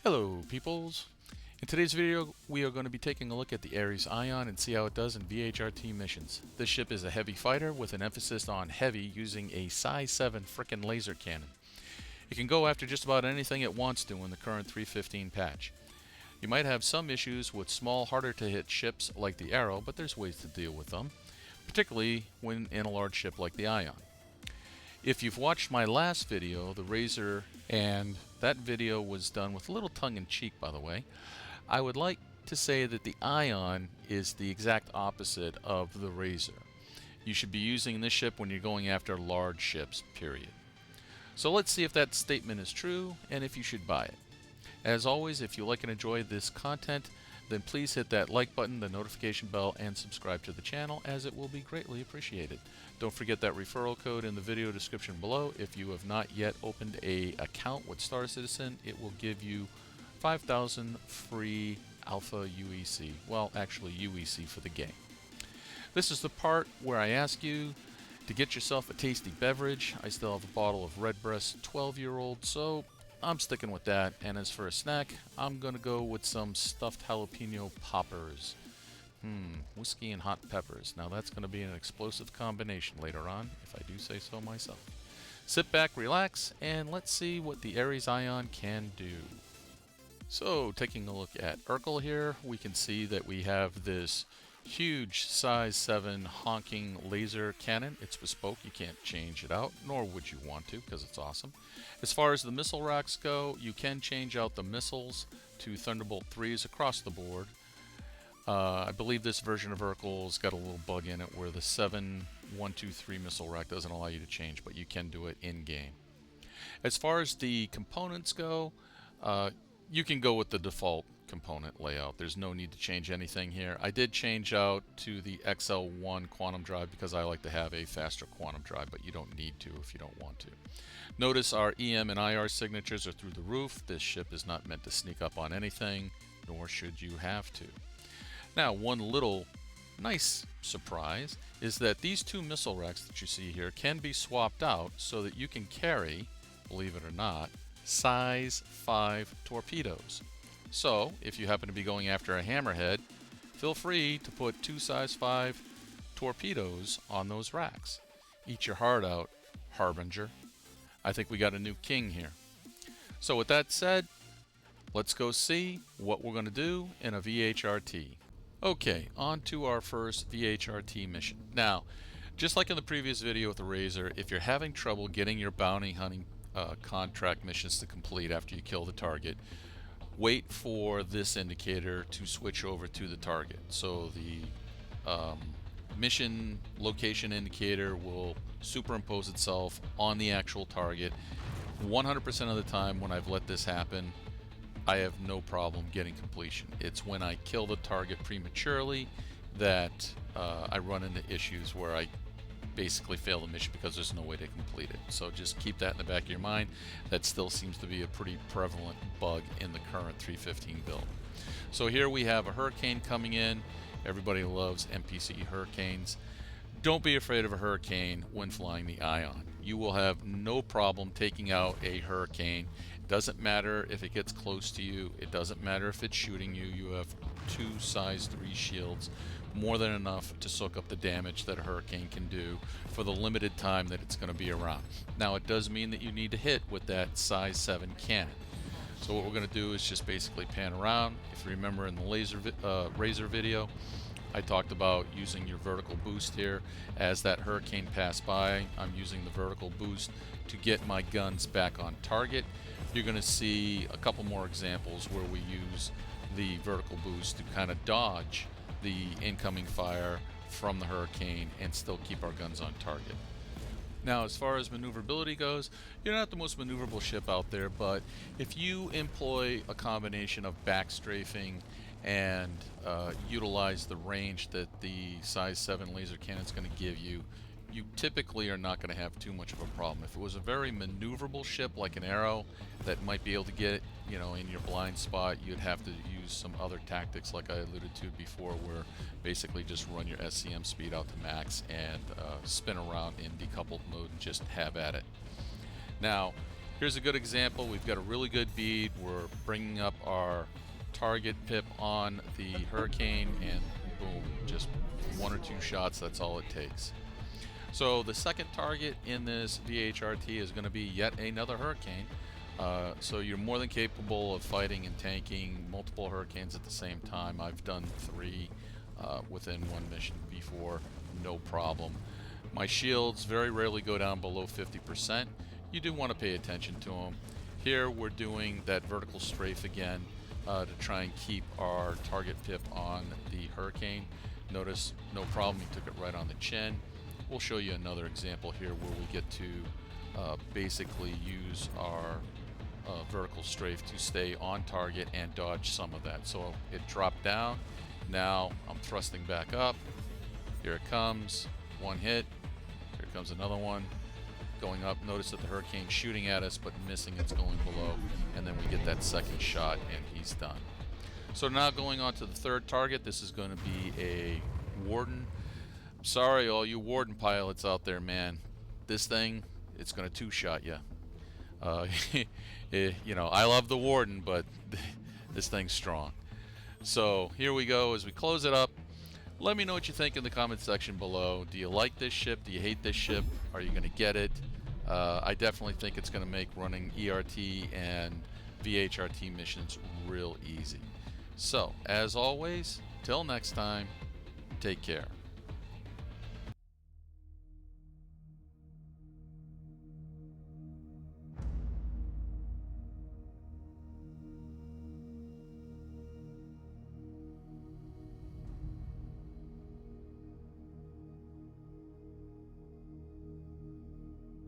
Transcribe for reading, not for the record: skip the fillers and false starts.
Hello peoples! In today's video we are going to be taking a look at the Ares Ion and see how it does in VHRT missions. This ship is a heavy fighter with an emphasis on heavy using a size 7 frickin' laser cannon. It can go after just about anything it wants to in the current 315 patch. You might have some issues with small, harder to hit ships like the Arrow, but there's ways to deal with them, particularly when in a large ship like the Ion. If you've watched my last video, the Razor, and that video was done with a little tongue-in-cheek by the way, I would like to say that the Ion is the exact opposite of the Razor. You should be using this ship when you're going after large ships, period. So let's see if that statement is true and if you should buy it. As always, if you like and enjoy this content, then please hit that like button, the notification bell, and subscribe to the channel, as it will be greatly appreciated. Don't forget that referral code in the video description below. If you have not yet opened an account with Star Citizen, it will give you 5,000 free Alpha UEC. Well, actually UEC for the game. This is the part where I ask you to get yourself a tasty beverage. I still have a bottle of Redbreast 12-year-old, so I'm sticking with that. And as for a snack, I'm gonna go with some stuffed jalapeno poppers. Whiskey and hot peppers. Now that's gonna be an explosive combination later on, if I do say so myself. Sit back, relax, and let's see what the Ares Ion can do. So, taking a look at Erkul here, we can see that we have this huge size 7 honking laser cannon. It's bespoke, you can't change it out, nor would you want to because it's awesome. As far as the missile racks go, you can change out the missiles to Thunderbolt 3s across the board. I believe this version of Erkul's got a little bug in it where the 7.123 missile rack doesn't allow you to change, but you can do it in-game. As far as the components go, you can go with the default component layout. There's no need to change anything here. I did change out to the XL1 quantum drive because I like to have a faster quantum drive, but you don't need to if you don't want to. Notice our EM and IR signatures are through the roof. This ship is not meant to sneak up on anything, nor should you have to. Now, one little nice surprise is that these two missile racks that you see here can be swapped out so that you can carry, believe it or not, size 5 torpedoes. So, if you happen to be going after a hammerhead, feel free to put two size 5 torpedoes on those racks. Eat your heart out, Harbinger. I think we got a new king here. So with that said, let's go see what we're going to do in a VHRT. Okay, on to our first VHRT mission. Now, just like in the previous video with the Razor, if you're having trouble getting your bounty hunting contract missions to complete after you kill the target, wait for this indicator to switch over to the target. So the mission location indicator will superimpose itself on the actual target. 100% of the time when I've let this happen, I have no problem getting completion. It's when I kill the target prematurely that I run into issues where I basically fail the mission because there's no way to complete it. So just keep that in the back of your mind. That still seems to be a pretty prevalent bug in the current 315 build. So here we have a Hurricane coming in. Everybody loves NPC Hurricanes. Don't be afraid of a Hurricane when flying the Ion. You will have no problem taking out a Hurricane. It doesn't matter if it gets close to you. It doesn't matter if it's shooting you. You have two size 3 shields, more than enough to soak up the damage that a Hurricane can do for the limited time that it's going to be around. Now, it does mean that you need to hit with that size 7 cannon. So what we're going to do is just basically pan around. If you remember in the Razor video, I talked about using your vertical boost here. As that Hurricane passed by, I'm using the vertical boost to get my guns back on target. You're going to see a couple more examples where we use the vertical boost to kind of dodge the incoming fire from the Hurricane and still keep our guns on target. Now, as far as maneuverability goes, you're not the most maneuverable ship out there, but if you employ a combination of backstrafing and utilize the range that the size 7 laser cannon is going to give you, you typically are not going to have too much of a problem. If it was a very maneuverable ship like an Arrow that might be able to get, you know, in your blind spot, you'd have to use some other tactics like I alluded to before, where basically just run your SCM speed out to max and spin around in decoupled mode and just have at it. Now, Here's a good example. We've got a really good bead. We're bringing up our target pip on the Hurricane, and boom, just 1 or 2 shots, that's all it takes. So the second target in this VHRT is going to be yet another Hurricane. So you're more than capable of fighting and tanking multiple Hurricanes at the same time. I've done 3 within one mission before, no problem. My shields very rarely go down below 50%. You do want to pay attention to them. Here we're doing that vertical strafe again to try and keep our target pip on the Hurricane. Notice, no problem, he took it right on the chin. We'll show you another example here where we get to basically use our vertical strafe to stay on target and dodge some of that. So it dropped down. Now I'm thrusting back up. Here it comes. One hit. Here comes another one. Going up. Notice that the Hurricane's shooting at us but missing. It's going below. And then we get that second shot and he's done. So now going on to the third target. This is going to be a Warden. Sorry, all you Warden pilots out there, man. This thing, it's going to 2-shot you. You know, I love the Warden, but this thing's strong. So here we go as we close it up. Let me know what you think in the comment section below. Do you like this ship? Do you hate this ship? Are you going to get it? I definitely think it's going to make running ERT and VHRT missions real easy. So, as always, till next time, take care.